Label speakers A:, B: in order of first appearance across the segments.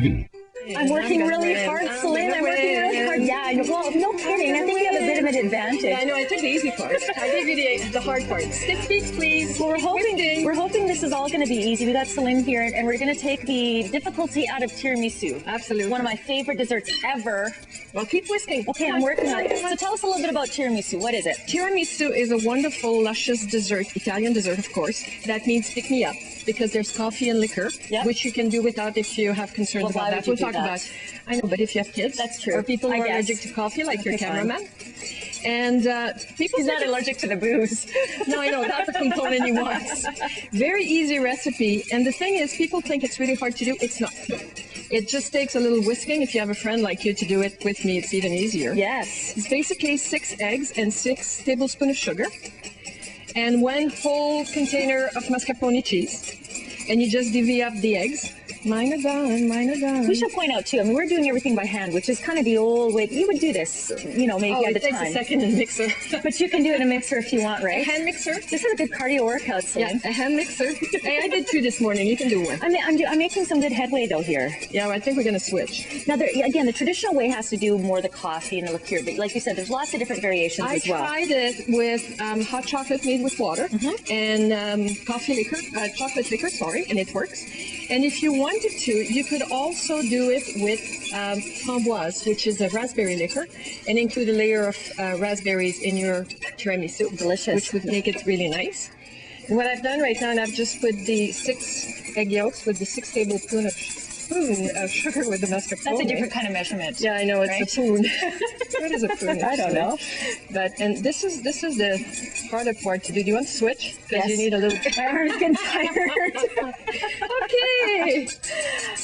A: I'm working really hard, Celine. I'm working really hard. Yeah, I know. Well, no kidding. I think you have a bit of an advantage.
B: Yeah, I know. I took the easy part. I gave you the hard part. Stiff peaks, please.
A: Well, we're hoping this is all going to be easy. We got Celine here, and we're going to take the difficulty out of tiramisu.
B: Absolutely.
A: One of my favorite desserts ever.
B: Well, keep whisking.
A: Okay, I'm working on it. So tell us a little bit about tiramisu. What is it?
B: Tiramisu is a wonderful, luscious dessert, Italian dessert, of course. That means pick me up because there's coffee and liquor, which you can do without if you have concerns about that. We'll talk about. I know, but if you have kids,
A: that's true.
B: Or people who are allergic to coffee, like your cameraman. And people.
A: He's not allergic to the booze.
B: No, I know that's a component he wants. Very easy recipe, and the thing is, people think it's really hard to do. It's not. It just takes a little whisking. If you have a friend like you to do it with me, it's even easier.
A: Yes.
B: It's basically 6 eggs and 6 tablespoons of sugar, and 1 whole container of mascarpone cheese. And you just divvy up the eggs. Mine are done, mine are done.
A: We should point out too, I mean, we're doing everything by hand, which is kind of the old way. You would do this, you know, maybe at the time.
B: It takes a second in a mixer.
A: But you can do it in a mixer if you want, right?
B: A hand mixer.
A: This is a good cardio workout, Celine.
B: Yeah, a hand mixer. Hey, I did 2 this morning. You can do 1.
A: I'm making some good headway though here.
B: Yeah, well, I think we're going to switch.
A: Now, again, the traditional way has to do more the coffee and the liqueur, but like you said, there's lots of different variations as well.
B: I tried it with hot chocolate made with water and coffee liquor, chocolate liquor, sorry, and it works. And if you wanted to, you could also do it with framboise, which is a raspberry liquor, and include a layer of raspberries in your tiramisu.
A: Delicious.
B: Which would make it really nice. And what I've done right now, and I've just put the 6 egg yolks with the 6 tablespoons of sugar with the mascarpone.
A: That's a different kind of measurement.
B: Yeah, I know, it's a spoon. What is a spoon?
A: I don't know.
B: But, and this is the harder part to do. Do you want to switch? Because you need a little...
A: My arm's getting tired.
B: Okay.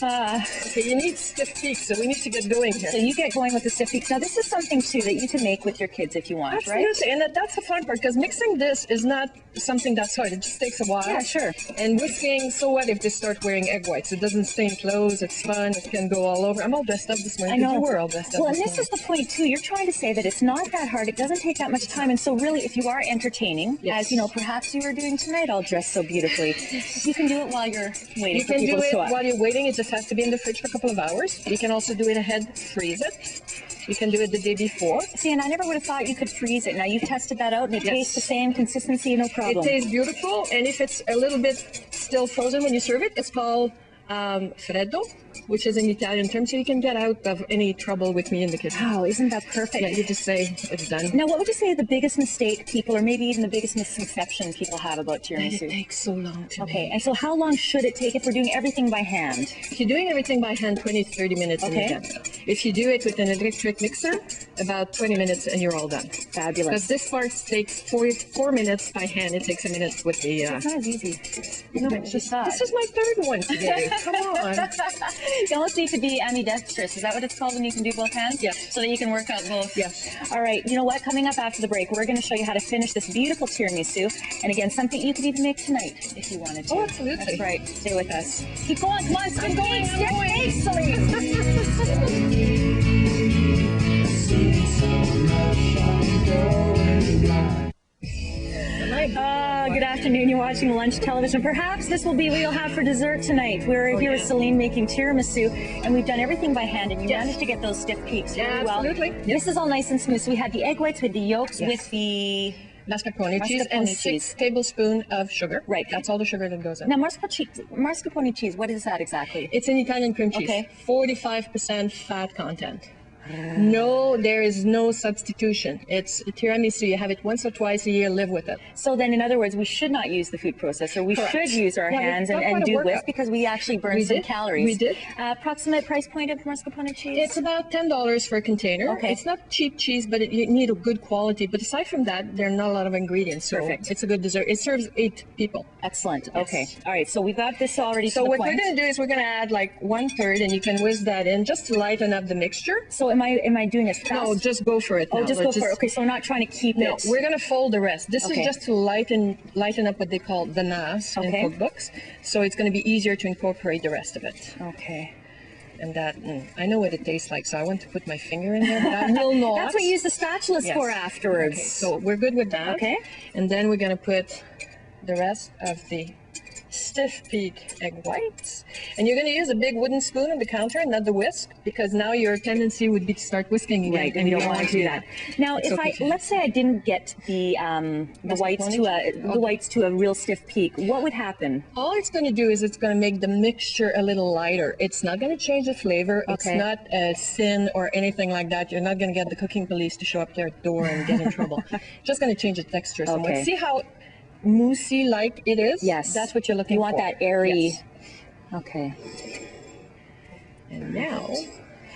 B: Okay, you need stiff peaks, so we need to get going here.
A: So you get going with the stiff peaks. Now, this is something, too, that you can make with your kids if you want,
B: Absolutely.
A: right?
B: And that's the fun part, because mixing this is not something that's hard. It just takes a while.
A: Yeah, sure.
B: And whisking, so what if they start wearing egg whites? It doesn't stain clothes. It's fun. It can go all over. I'm all dressed up this morning.
A: I know.
B: You were all dressed up.
A: Well, and this is the point too. You're trying to say that it's not that hard. It doesn't take that much time. And so, really, if you are entertaining, as you know, perhaps you were doing tonight, all dressed so beautifully, you can do it while you're waiting.
B: You can do it while you're waiting. It just has to be in the fridge for a couple of hours. You can also do it ahead, freeze it. You can do it the day before.
A: See, and I never would have thought you could freeze it. Now you've tested that out, and it tastes the same consistency, no problem.
B: It tastes beautiful, and if it's a little bit still frozen when you serve it, it's called freddo, which is an Italian term, so you can get out of any trouble with me in the kitchen.
A: Wow, isn't that perfect?
B: Yeah, you just say it's done.
A: Now, what would you say is the biggest mistake people, or maybe even the biggest misconception people have about tiramisu?
B: It takes so long to make.
A: And so how long should it take if we're doing everything by hand?
B: If you're doing everything by hand, 20 to 30 minutes and you're done. If you do it with an electric mixer, about 20 minutes and you're all done.
A: Fabulous.
B: Because this part takes 4 minutes by hand. It takes a minute with the...
A: It's not as easy.
B: No, this is my 3rd one today. Come on.
A: You almost need to be ambidextrous. Is that what it's called when you can do both hands?
B: Yes.
A: So that you can work out both?
B: Yes.
A: All right. You know what? Coming up after the break, we're going to show you how to finish this beautiful tiramisu. And again, something you could even make tonight if you wanted to.
B: Oh, absolutely.
A: That's right. Stay with us. Keep going. Come on.
B: I'm going.
A: Good afternoon. You're watching Lunch Television. Perhaps this will be what you'll have for dessert tonight. We're here with Celine making tiramisu, and we've done everything by hand, and you managed to get those stiff peaks really well.
B: Absolutely.
A: This is all nice and smooth. So we had the egg whites with the yolks with the
B: mascarpone cheese and 6 tablespoons of sugar. Right. That's all the sugar that goes in.
A: Now, mascarpone cheese, what is that exactly?
B: It's an Italian cream cheese. 45% fat content. No, there is no substitution. It's tiramisu. You have it once or twice a year. Live with it.
A: So then, in other words, we should not use the food processor. We should use our hands and do whisk because we actually burn some calories.
B: We did.
A: Approximate price point of mascarpone cheese?
B: It's about $10 for a container. Okay. It's not cheap cheese, but you need a good quality. But aside from that, there are not a lot of ingredients. So it's a good dessert. It serves 8 people.
A: Excellent. Yes. Okay. All right. So we've got this already.
B: So what we're going to do is we're going to add like 1/3, and you can whisk that in just to lighten up the mixture.
A: So am I doing this fast?
B: No, just go for it.
A: Oh, just go for it. Okay, so we're not trying to keep it.
B: No, we're going to fold the rest. This is just to lighten up what they call the nas in cookbooks. So it's going to be easier to incorporate the rest of it.
A: Okay.
B: And that, I know what it tastes like, so I want to put my finger in there, but I will not.
A: That's what you use the spatulas for afterwards.
B: Okay, so we're good with that.
A: Okay.
B: And then we're going to put the rest of the stiff peak egg whites. And you're going to use a big wooden spoon on the counter, not the whisk, because now your tendency would be to start whisking again.
A: Right, and you don't want to do that. Now,
B: It's
A: if
B: okay.
A: let's say I didn't get the whites to a real stiff peak, what would happen?
B: All it's going to do is it's going to make the mixture a little lighter. It's not going to change the flavor. It's
A: Okay.
B: not thin or anything like that. You're not going to get the cooking police to show up there at the door and get in trouble. Just going to change the texture somewhat.
A: Okay.
B: See how moussey-like it is?
A: Yes.
B: That's what you're looking
A: You
B: for.
A: want that airy.
B: Yes.
A: Okay.
B: And now,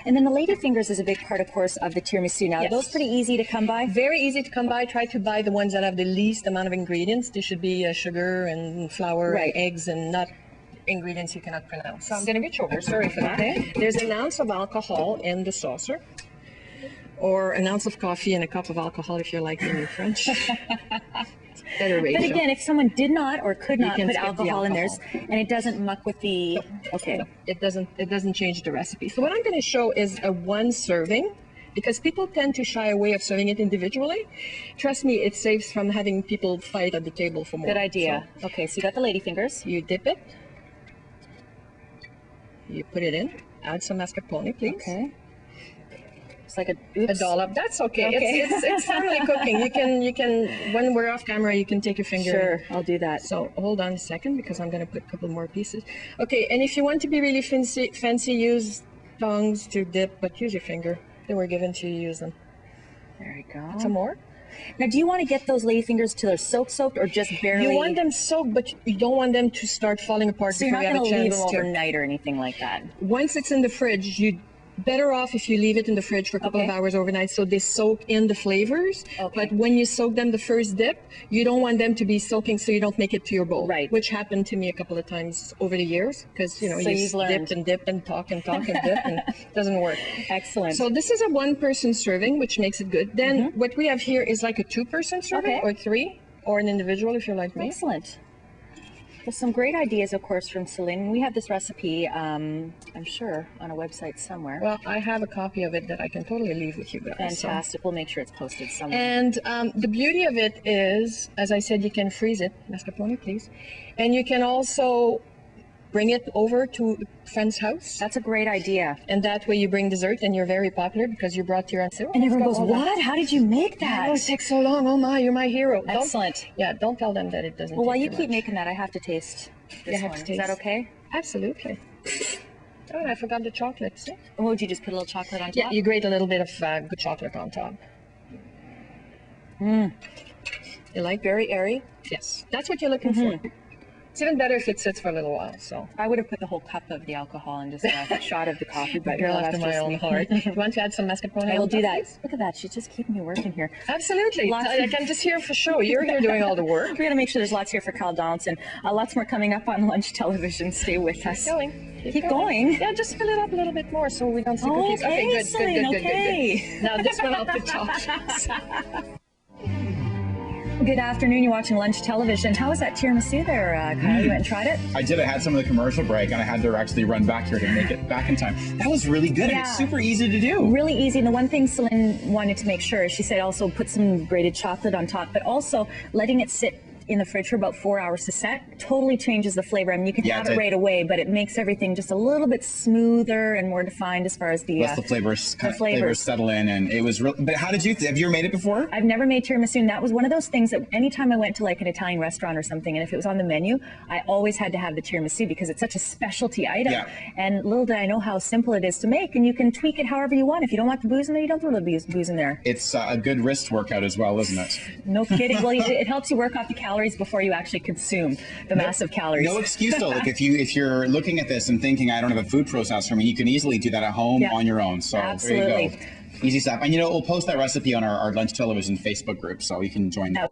A: And then the lady fingers is a big part, of course, of the tiramisu. Now,
B: Yes.
A: are those pretty easy to come by?
B: very easy to come by. Try to buy the ones that have the least amount of ingredients. They should be sugar and flour
A: Right.
B: and eggs and not ingredients you cannot pronounce. So I'm going to get over. Sorry for that.
A: Okay.
B: There's an ounce of alcohol in the saucer, or an ounce of coffee and a cup of alcohol if you're like me in French. Better ratio.
A: But again, if someone did not or could not
B: can
A: put
B: skip the
A: alcohol in theirs
B: alcohol.
A: and it doesn't muck with the, okay.
B: It doesn't change the recipe. So what I'm going to show is a one serving, because people tend to shy away of serving it individually. Trust me, it saves from having people fight at the table for more.
A: Good idea.
B: So
A: Okay, so you got the lady fingers.
B: you dip it, you put it in, add some mascarpone, please.
A: Okay. It's like a,
B: A
A: oops.
B: dollop. That's okay.
A: Okay.
B: It's family cooking. You can when we're off camera, you can take your finger.
A: Sure, I'll do that.
B: So hold on a second because I'm going to put a couple more pieces. Okay, and if you want to be really fancy, use tongs to dip, but use your finger. They were given to you, use them.
A: There we go.
B: Some more.
A: Now, do you want to get those lady fingers till they're soaked or just barely?
B: You want them soaked, but you don't want them to start falling apart
A: So you're
B: before
A: not
B: you have
A: going
B: a
A: to leave
B: chance
A: them
B: to.
A: overnight or anything like that.
B: Once it's in the fridge, you better off if you leave it in the fridge for a couple of
A: Okay.
B: hours overnight so they soak in the flavors.
A: Okay.
B: But when you soak them the first dip, you don't want them to be soaking so you don't make it to your bowl.
A: Right.
B: Which happened to me a couple of times over the years because
A: So
B: you
A: you've learned.
B: dip and dip and talk and talk and dip and it doesn't work.
A: Excellent.
B: So this is a one-person serving, which makes it good. Then what we have here is like a two-person serving
A: Mm-hmm. Okay.
B: or three, or an individual if you're like me.
A: Excellent. Well, some great ideas, of course, from Celine. We have this recipe, I'm sure, on a website somewhere.
B: Well, I have a copy of it that I can totally leave with you guys. so-
A: Fantastic. We'll make sure it's posted somewhere.
B: And the beauty of it is, as I said, you can freeze it, mascarpone, please, and you can also bring it over to a friend's house,
A: That's a great idea.
B: and that way you bring dessert, and you're very popular because you brought tiramisu.
A: And everyone goes,
B: Hold on.
A: what? How did you make that?
B: Oh, it takes so long. Oh my, you're my hero. Don't-
A: Excellent.
B: Yeah, don't tell them that it doesn't.
A: Well, while
B: take
A: you
B: too
A: keep
B: much.
A: making that, I have to taste this
B: You have
A: one.
B: to
A: Is that
B: taste.
A: okay?
B: Absolutely. Oh, I forgot the chocolate. See?
A: Or would you just put a little chocolate on top?
B: Yeah, you grate a little bit of good chocolate on top. You like?
A: Very airy.
B: Yes, that's what you're looking for. It's even better if it sits for a little while. So.
A: I would have put the whole cup of the alcohol and just a shot of the coffee, but
B: Girl
A: no,
B: after
A: that's
B: my
A: just
B: own
A: me.
B: heart. You want to add some mascarpone?
A: I will
B: on
A: do
B: top,
A: that.
B: please?
A: Look at that. She's just keeping me working here.
B: Absolutely.
A: Lots
B: I
A: of-
B: can just hear for show. You're here doing all the work.
A: We're going to make sure there's lots here for Cal Donaldson. Lots more coming up on Lunch Television. Stay with us. Keep going.
B: Yeah, just fill it up a little bit more so we don't see cookies.
A: Okay,
B: good,
A: Celine,
B: good.
A: okay.
B: Now this one I'll put chocolates.
A: Good afternoon. You're watching Lunch Television. How was that tiramisu there, Kyle? You went and tried it?
C: I did. I had some of the commercial break, and I had to actually run back here to make it back in time. That was really good, and
A: Yeah.
C: it's super easy to do.
A: Really easy. And the one thing Celine wanted to make sure, she said also put some grated chocolate on top, but also letting it sit in the fridge for about 4 hours to set totally changes the flavor. I mean, you can
C: Yeah,
A: have
C: it
A: it
C: did.
A: right away, but it makes everything just a little bit smoother and more defined as far as the.
C: Lets the flavors
A: flavors.
C: flavors settle in, and it was real. But how did you? Have you ever made it before?
A: I've never made tiramisu, and that was one of those things that anytime I went to like an Italian restaurant or something, and if it was on the menu, I always had to have the tiramisu because it's such a specialty item.
C: Yeah.
A: And little did I know how simple it is to make, and you can tweak it however you want. If you don't want the booze in there, you don't throw the booze in there.
C: It's a good wrist workout as well, isn't it?
A: No kidding. Well, it helps you work off the calories before you actually consume the massive calories.
C: No excuse though. Like if you're looking at this and thinking I don't have a food processor, I mean you can easily do that at home
A: Yeah.
C: on your own. So there you
A: Absolutely.
C: go. Easy stuff. And we'll post that recipe on our Lunch Television Facebook group, so you can join that.